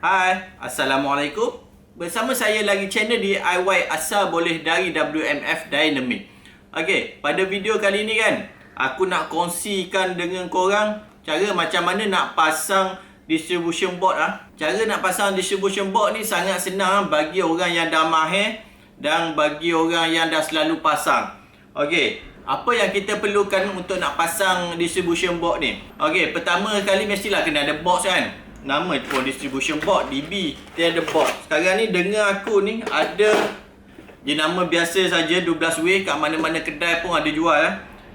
Hai, Assalamualaikum. Bersama saya lagi channel DIY asal boleh dari WMF Dynamic. Okey, pada video kali ni kan, aku nak kongsikan dengan korang cara macam mana nak pasang distribution board Cara nak pasang distribution board ni sangat senang bagi orang yang dah mahir dan bagi orang yang dah selalu pasang. Okey, apa yang kita perlukan untuk nak pasang distribution board ni? Okey, pertama kali mestilah kena ada box kan. Nama pun distribution board, DB. Dia ada box. Sekarang ni dengar aku ni ada jenama biasa saja 12W. Kat mana-mana kedai pun ada jual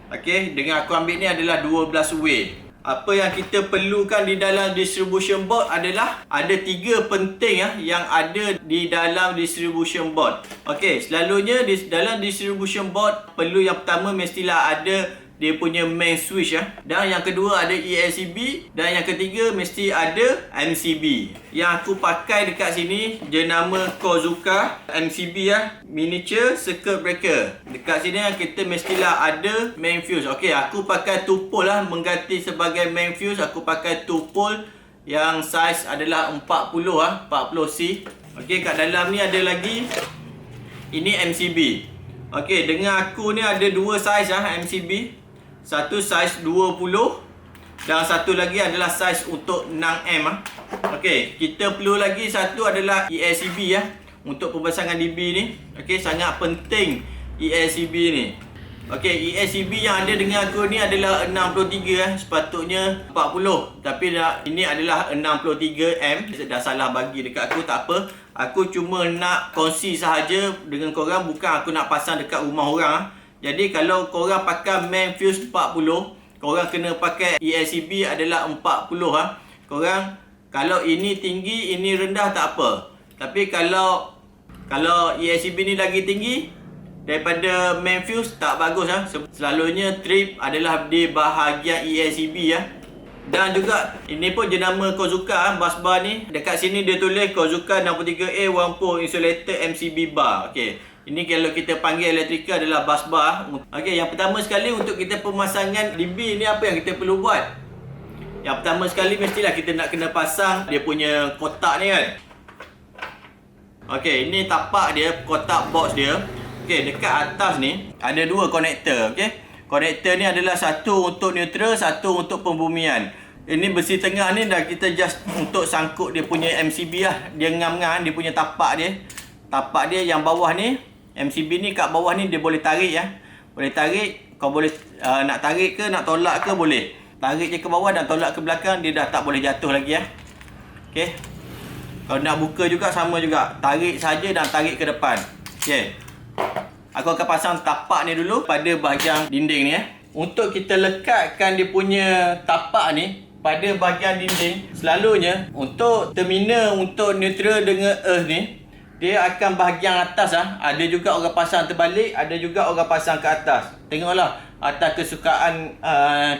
Okey, dengan aku ambil ni adalah 12W. Apa yang kita perlukan di dalam distribution board adalah ada 3 penting yang ada di dalam distribution board. Okey, selalunya di dalam distribution board perlu yang pertama mestilah ada dia punya main switch dan yang kedua ada ELCB dan yang ketiga mesti ada MCB. Yang aku pakai dekat sini jenama Kozuka MCB miniature circuit breaker. Dekat sini kita mestilah ada main fuse. Okey, aku pakai 2 pole mengganti sebagai main fuse. Aku pakai 2 pole yang saiz adalah 40C. Okey, kat dalam ni ada lagi ini MCB. Okey, dengan aku ni ada 2 saiz MCB. Satu saiz 20 dan satu lagi adalah saiz untuk 6M Okey, kita perlu lagi satu adalah ELCB untuk pemasangan DB ni. Okey, sangat penting ELCB ni. Okey, ELCB yang ada dengan aku ni adalah 63 sepatutnya 40 tapi ini adalah 63M. Dah salah bagi dekat aku, tak apa. Aku cuma nak kongsi sahaja dengan korang, bukan aku nak pasang dekat rumah orang Jadi kalau korang pakai main fuse 40, korang kena pakai ELCB adalah 40 Korang kalau ini tinggi, ini rendah tak apa. Tapi kalau ELCB ni lagi tinggi daripada main fuse tak bagus Selalunya trip adalah di bahagian ELCB Dan juga ini pun jenama Kozuka busbar ni. Dekat sini dia tulis Kozuka 63A 1 pole insulated MCB bar. Okey, ini kalau kita panggil elektrikal adalah busbar. Okey, yang pertama sekali untuk kita pemasangan DB ni apa yang kita perlu buat? Yang pertama sekali mestilah kita nak kena pasang dia punya kotak ni kan. Okey, ini tapak dia, kotak box dia. Okey, dekat atas ni ada 2 konektor. Okey, konektor ni adalah satu untuk neutral, satu untuk pembumian. Ini besi tengah ni dah kita just untuk sangkut dia punya MCB Dia ngam-ngam dia punya tapak dia. Tapak dia yang bawah ni, MCB ni kat bawah ni dia boleh tarik Boleh tarik, kau boleh nak tarik ke nak tolak ke boleh. Tarik je ke bawah dan tolak ke belakang, dia dah tak boleh jatuh lagi Okey. Kalau nak buka juga sama juga. Tarik saja dan tarik ke depan. Okey. Aku akan pasang tapak ni dulu pada bahagian dinding ni Untuk kita lekatkan dia punya tapak ni pada bahagian dinding, selalunya untuk terminal untuk neutral dengan earth ni, dia akan bahagian atas Ada juga orang pasang terbalik, ada juga orang pasang ke atas. Tengoklah atas kesukaan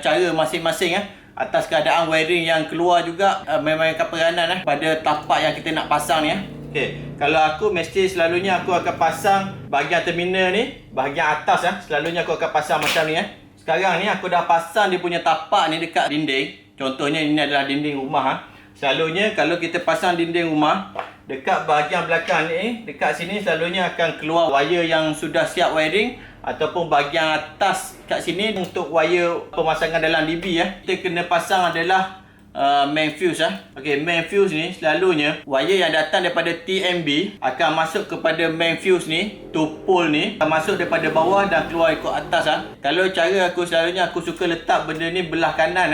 cara masing-masing Atas keadaan wiring yang keluar juga memainkan peranan pada tapak yang kita nak pasang ni Okey, kalau aku mesti selalunya aku akan pasang bahagian terminal ni, bahagian atas selalunya aku akan pasang macam ni Sekarang ni aku dah pasang dia punya tapak ni dekat dinding. Contohnya ini adalah dinding rumah Selalunya kalau kita pasang dinding rumah, dekat bahagian belakang ni, dekat sini selalunya akan keluar wire yang sudah siap wiring, ataupun bahagian atas kat sini untuk wire pemasangan dalam DB Kita kena pasang adalah main fuse Okey, main fuse ni selalunya wire yang datang daripada TMB akan masuk kepada main fuse ni, 2 pole ni akan masuk daripada bawah dan keluar ikut atas Kalau cara aku selalunya aku suka letak benda ni belah kanan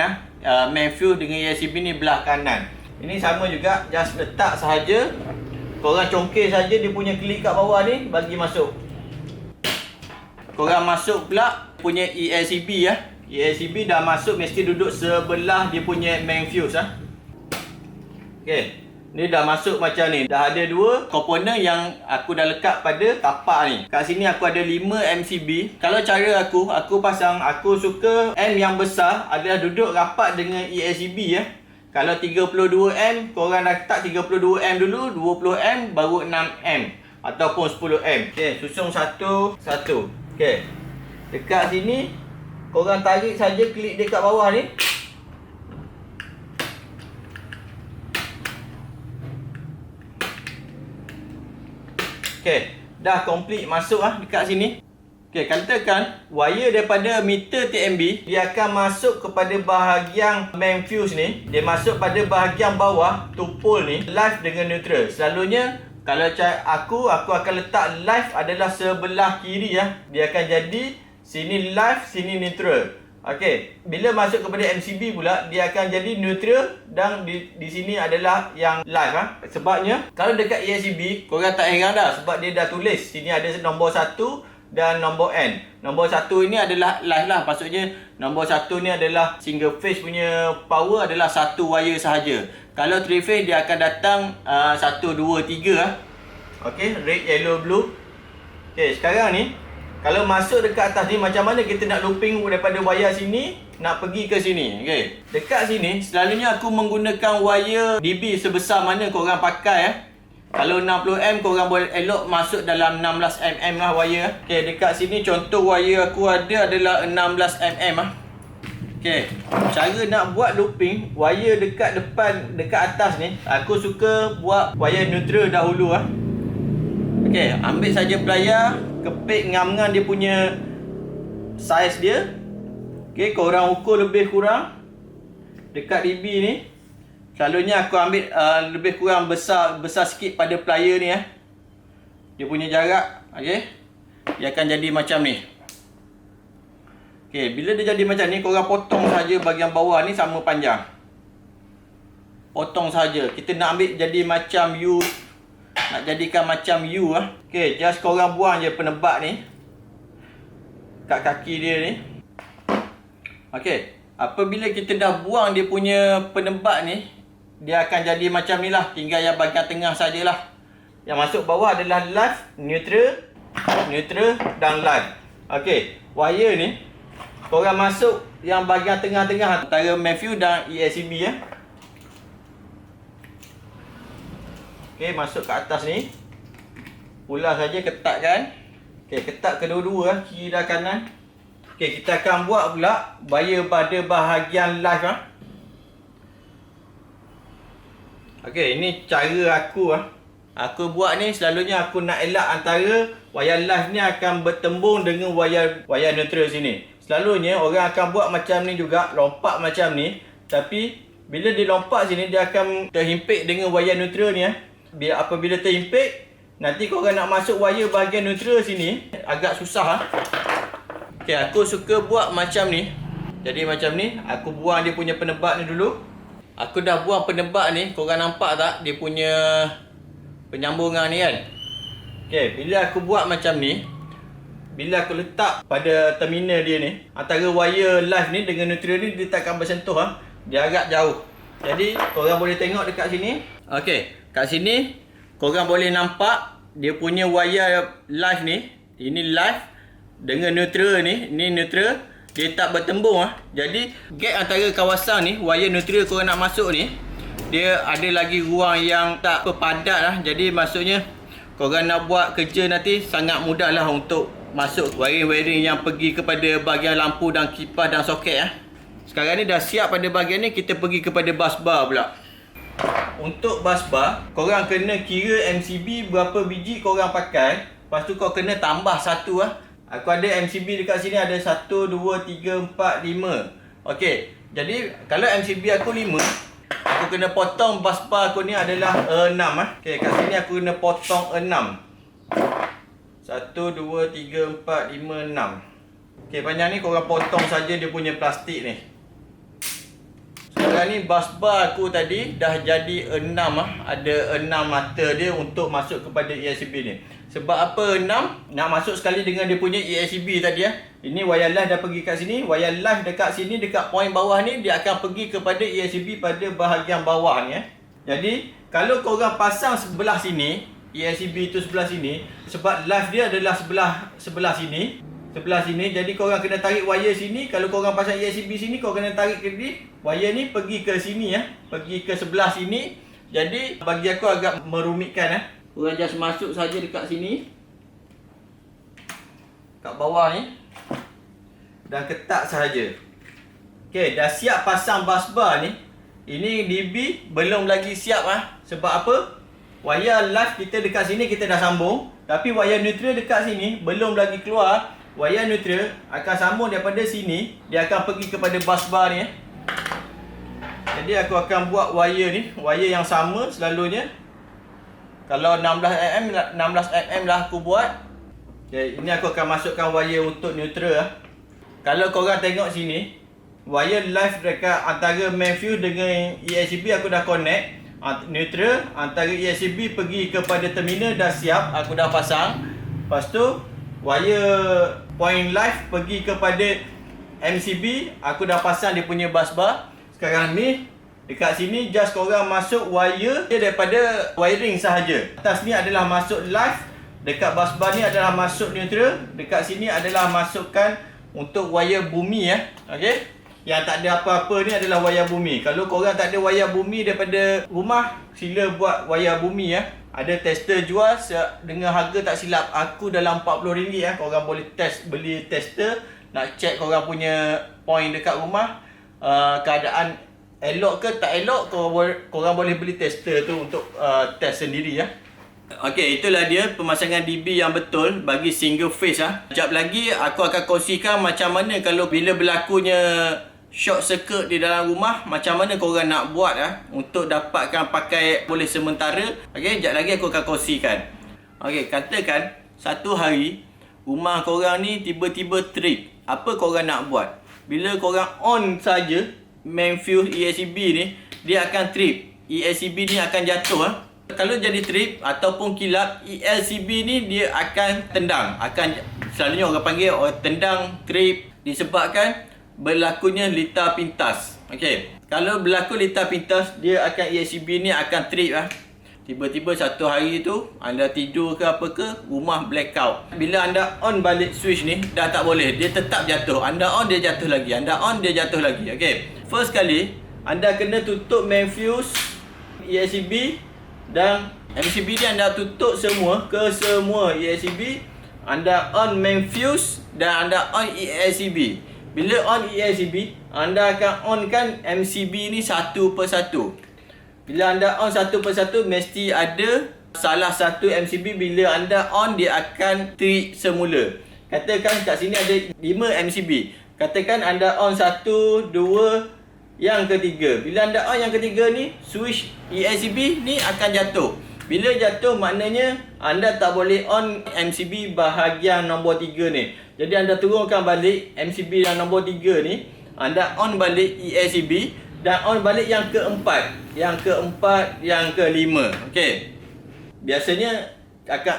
main fuse dengan ELCB ni belah kanan. Ini sama juga, just letak sahaja. Korang congkir saja dia punya klik kat bawah ni bagi masuk. Korang masuk pula punya ELCB ELCB dah masuk, mesti duduk sebelah dia punya main fuse Okey, ni dah masuk macam ni. Dah ada 2 komponen yang aku dah lekat pada tapak ni. Kat sini aku ada 5 MCB. Kalau cara aku pasang, aku suka M yang besar adalah duduk rapat dengan ELCB Kalau 32M, korang dah letak 32M dulu, 20M baru 6M ataupun 10M. Okey, susun satu. Okey, dekat sini korang tarik saja klik dekat bawah ni. Okey, dah complete masuk dekat sini. Okey, katakan wire daripada meter TMB dia akan masuk kepada bahagian main fuse ni. Dia masuk pada bahagian bawah to pole ni, live dengan neutral. Selalunya kalau aku akan letak live adalah sebelah kiri Dia akan jadi sini live, sini neutral. Okey, bila masuk kepada MCB pula dia akan jadi neutral dan di sini adalah yang live Sebabnya kalau dekat ESCB korang tak heran dah sebab dia dah tulis sini ada nombor 1 dan nombor N. Nombor 1 ini adalah live lah. Maksudnya nombor 1 ni adalah single phase punya power adalah satu wire sahaja. Kalau 3 phase dia akan datang 1 2 3 Okey, red, yellow, blue. Okey, sekarang ni kalau masuk dekat atas ni macam mana kita nak looping daripada wire sini nak pergi ke sini. Okey. Dekat sini selalunya aku menggunakan wire DB sebesar mana korang pakai Kalau 60mm korang boleh elok masuk dalam 16mm lah wire. Okey, dekat sini contoh wire aku ada adalah 16mm Okey. Cara nak buat looping wire dekat depan dekat atas ni, aku suka buat wire neutral dahulu Okey, ambil saja plier, kepit ngam-ngam dia punya saiz dia. Okey, korang ukur lebih kurang dekat DB ni. Selalunya aku ambil lebih kurang besar sikit pada plier ni Dia punya jarak, okey. Dia akan jadi macam ni. Okey, bila dia jadi macam ni, korang potong saja bahagian bawah ni sama panjang. Potong saja. Kita nak ambil jadi macam U. Nak jadikan macam U Okey, just korang buang je penebat ni kat kaki dia ni. Okey, apabila kita dah buang dia punya penebat ni, dia akan jadi macam ni lah. Tinggal yang bahagian tengah sajalah. Yang masuk bawah adalah live, neutral dan live. Okey, wire ni korang masuk yang bahagian tengah-tengah antara main fuse dan ESCB Okey, masuk ke atas ni. Ulas saja, ketatkan. Okey, ketat kedua-dua kiri dan kanan. Okey, kita akan buat pula wire pada bahagian live Okey, ini cara aku Aku buat ni selalunya aku nak elak antara wire live ni akan bertembung dengan wire neutral sini. Selalunya orang akan buat macam ni juga, lompat macam ni. Tapi bila dia lompat sini dia akan terhimpit dengan wire neutral ni Apabila terhimpit, nanti korang nak masuk wire bahagian neutral sini agak susah Okey, aku suka buat macam ni. Jadi macam ni, aku buang dia punya penebat ni dulu. Aku dah buang penebat ni, korang nampak tak dia punya penyambungan ni kan? Okey, bila aku buat macam ni, bila aku letak pada terminal dia ni, antara wire live ni dengan neutral ni dia takkan bersentuh Dia agak jauh. Jadi korang boleh tengok dekat sini. Okey, kat sini korang boleh nampak dia punya wire live ni. Ini live dengan neutral ni. Ini neutral. Dia tak bertembung Jadi gap antara kawasan ni, wire neutral korang nak masuk ni, dia ada lagi ruang yang tak padat Jadi maksudnya korang nak buat kerja nanti sangat mudah lah untuk masuk wiring-wiring yang pergi kepada bahagian lampu dan kipas dan soket Sekarang ni dah siap pada bahagian ni, kita pergi kepada bus bar pula. Untuk bus bar, korang kena kira MCB berapa biji korang pakai. Lepas tu kau kena tambah satu Aku ada MCB dekat sini ada 1, 2, 3, 4, 5 Okey, jadi kalau MCB aku 5, aku kena potong bus bar aku ni adalah 6 Okey, kat sini aku kena potong 6 1, 2, 3, 4, 5, 6 Okey, panjang ni korang potong saja dia punya plastik ni. Sekarang ni bus bar aku tadi dah jadi 6 Ada 6 mata dia untuk masuk kepada ESCB ni. Sebab apa 6? Nak masuk sekali dengan dia punya ESCB tadi Ini wire live dah pergi kat sini. Wire live dekat sini, dekat poin bawah ni, dia akan pergi kepada ESCB pada bahagian bawah ni Jadi kalau korang pasang sebelah sini, ESCB tu sebelah sini, sebab live dia adalah sebelah sini. Jadi korang kena tarik wire sini. Kalau korang pasang ESCB sini, korang kena tarik ke sini. Wire ni pergi ke sini pergi ke sebelah sini. Jadi bagi aku agak merumitkan Korang just masuk saja dekat sini, kat bawah ni, dan ketat sahaja. Okey, dah siap pasang bus bar ni. Ini DB belum lagi siap Sebab apa? wayar live kita dekat sini kita dah sambung, tapi wayar neutral dekat sini belum lagi keluar. Wayar neutral akan sambung daripada sini, dia akan pergi kepada bus bar ni. Jadi aku akan buat wayar ni, wayar yang sama selalunya. Kalau 16mm lah aku buat. Okay, ini aku akan masukkan wayar untuk neutral. Kalau korang tengok sini, wayar live dekat antara main fuse dengan ESCB aku dah connect. Neutral antara ESCB pergi kepada terminal dah siap, aku dah pasang. Lepas tu wire point live pergi kepada MCB, aku dah pasang dia punya bus bar. Sekarang ni dekat sini just korang masuk wire dia daripada wiring sahaja. Atas ni adalah masuk live, dekat bus bar ni adalah masuk neutral, dekat sini adalah masukkan untuk wire bumi ya. Okey. Yang tak ada apa-apa ni adalah wayar bumi. Kalau korang tak ada wayar bumi daripada rumah, sila buat wayar bumi ya. Ada tester jual dengan harga tak silap aku dalam RM40 ya. Korang boleh beli tester, nak check korang punya point dekat rumah, keadaan elok ke tak elok, korang boleh beli tester tu untuk test sendiri ya. Okey, itulah dia pemasangan DB yang betul bagi single phase ah. Sekejap lagi aku akan kongsikan macam mana kalau bila berlakunya short circuit di dalam rumah, macam mana korang nak buat untuk dapatkan pakai boleh sementara. Okey, sekejap lagi aku akan kongsikan. Okey, katakan satu hari rumah korang ni tiba-tiba trip. Apa korang nak buat? Bila korang on saja main fuse ESCB ni, dia akan trip. ESCB ni akan jatuh Kalau jadi trip ataupun kilap, ELCB ni dia akan tendang. Selalunya orang panggil tendang, trip, disebabkan berlakunya litar pintas. Okey, kalau berlaku litar pintas, dia akan ESCB ni akan trip Tiba-tiba satu hari tu anda tidur ke apa ke, rumah blackout. Bila anda on balik switch ni, dah tak boleh, dia tetap jatuh. Anda on, dia jatuh lagi. Anda on, dia jatuh lagi. Okey, first kali anda kena tutup main fuse ESCB dan MCB ni anda tutup semua ESCB. Anda on main fuse dan anda on ESCB. Bila on ESCB, anda akan on kan MCB ni satu persatu. Bila anda on satu persatu, mesti ada salah satu MCB bila anda on dia akan trip semula. Katakan kat sini ada 5 MCB. Katakan anda on 1, 2, yang ketiga. Bila anda on yang ketiga ni, switch ESCB ni akan jatuh. Bila jatuh maknanya anda tak boleh on MCB bahagian nombor 3 ni. Jadi anda turunkan balik MCB yang nombor 3 ni, anda on balik ESCB dan on balik yang keempat, yang kelima. Okey. Biasanya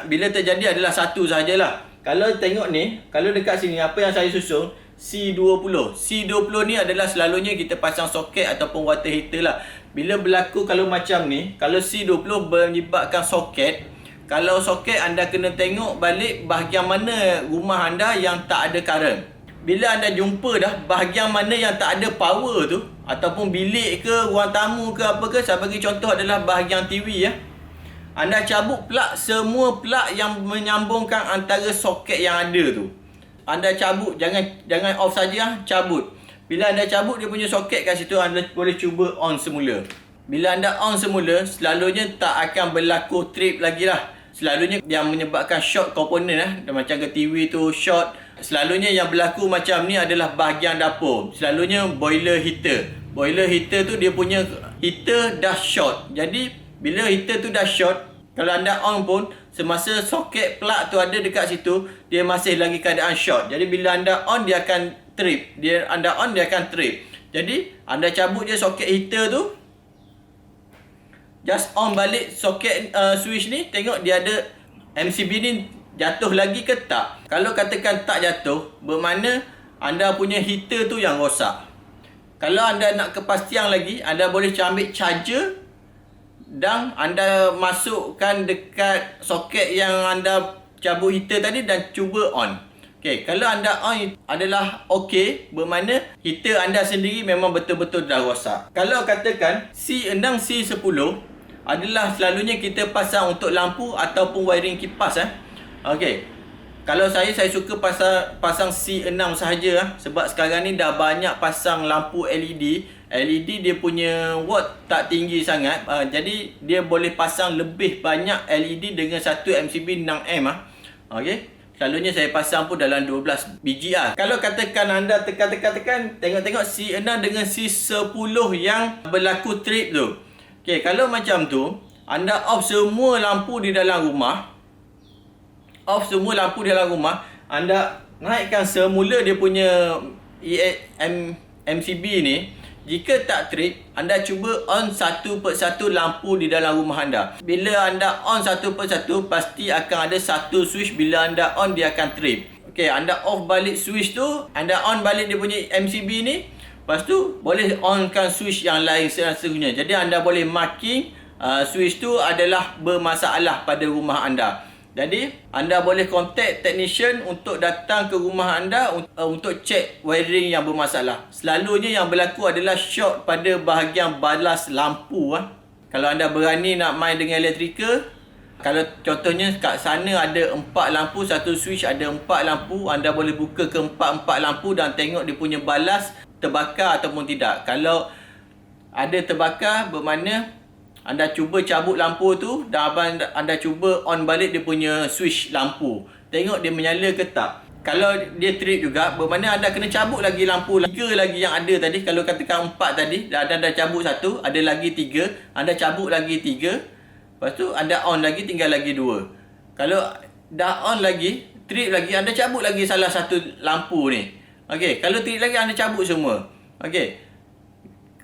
bila terjadi adalah satu sajalah. Kalau tengok ni, kalau dekat sini apa yang saya susun, C20. C20 ni adalah selalunya kita pasang soket ataupun water heater lah. Bila berlaku kalau macam ni, kalau C20 menyebabkan soket, kalau soket anda kena tengok balik bahagian mana rumah anda yang tak ada current. Bila anda jumpa dah bahagian mana yang tak ada power tu, ataupun bilik ke, ruang tamu ke apa ke, saya bagi contoh adalah bahagian TV ya. Anda cabut plug, semua plug yang menyambungkan antara soket yang ada tu. Anda cabut, jangan off saja, cabut. Bila anda cabut dia punya soket kat situ, anda boleh cuba on semula. Bila anda on semula, selalunya tak akan berlaku trip lagi lah. Selalunya yang menyebabkan short komponen macam ke TV tu short. Selalunya yang berlaku macam ni adalah bahagian dapur. Selalunya boiler heater. Boiler heater tu dia punya heater dah short. Jadi bila heater tu dah short, kalau anda on pun, semasa soket plug tu ada dekat situ, dia masih lagi keadaan short. Jadi bila anda on, dia akan trip. Anda on, dia akan trip. Jadi anda cabut je soket heater tu, just on balik soket switch ni, tengok dia ada MCB ni jatuh lagi ke tak. Kalau katakan tak jatuh, bermakna anda punya heater tu yang rosak. Kalau anda nak kepastian lagi, anda boleh ambil charger dan anda masukkan dekat soket yang anda cabut heater tadi dan cuba on. Okey, kalau anda on adalah okey, bermakna heater anda sendiri memang betul-betul dah rosak. Kalau katakan C6, C10 adalah selalunya kita pasang untuk lampu ataupun wiring kipas Okey. Kalau saya suka pasang C6 sahaja sebab sekarang ni dah banyak pasang lampu LED. LED dia punya watt tak tinggi sangat, jadi dia boleh pasang lebih banyak LED dengan satu MCB 6M Okey, selalunya saya pasang pun dalam 12 biji Kalau katakan anda tekan, tengok C6 dengan C10 yang berlaku trip tu. Okey, kalau macam tu, anda off semua lampu di dalam rumah. Anda naikkan semula dia punya MCB ni. Jika tak trip, anda cuba on satu persatu lampu di dalam rumah anda. Bila anda on satu persatu, pasti akan ada satu switch. Bila anda on, dia akan trip. Okey, anda off balik switch tu, anda on balik dia punya MCB ni. Lepas tu, boleh onkan switch yang lain seterusnya. Jadi anda boleh marking switch tu adalah bermasalah pada rumah anda. Jadi, anda boleh contact technician untuk datang ke rumah anda untuk cek wiring yang bermasalah. Selalunya yang berlaku adalah short pada bahagian balas lampu. Kalau anda berani nak main dengan elektrikal, kalau contohnya kat sana ada 4 lampu, satu switch ada 4 lampu, anda boleh buka ke 4 lampu dan tengok dia punya balas terbakar ataupun tidak. Kalau ada terbakar, bermakna anda cuba cabut lampu tu dan anda cuba on balik dia punya switch lampu. Tengok dia menyala ke tak. Kalau dia trip juga, bermakna anda kena cabut lagi lampu 3 lagi yang ada tadi. Kalau katakan 4 tadi, anda dah cabut 1, ada lagi 3, anda cabut lagi 3. Lepas tu anda on lagi, tinggal lagi 2. Kalau dah on lagi, trip lagi, anda cabut lagi salah satu lampu ni. Okey, kalau trip lagi anda cabut semua. Okey.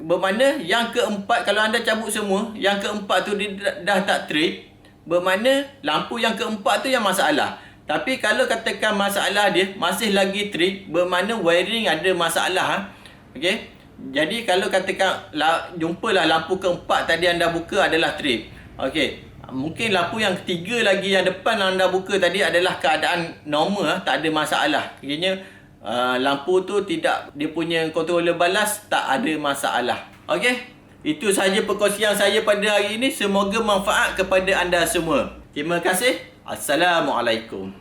Bermakna yang keempat, kalau anda cabut semua, yang keempat tu dia dah tak trip, bermakna lampu yang keempat tu yang masalah. Tapi kalau katakan masalah dia masih lagi trip, bermakna wiring ada masalah. Okey. Jadi kalau katakan jumpalah lampu keempat tadi anda buka adalah trip. Okey. Mungkin lampu yang ketiga lagi yang depan anda buka tadi adalah keadaan normal, tak ada masalah. Kiranya lampu tu tidak, dia punya controller balas tak ada masalah. Okey, itu sahaja perkongsian saya pada hari ini. Semoga manfaat kepada anda semua. Terima kasih. Assalamualaikum.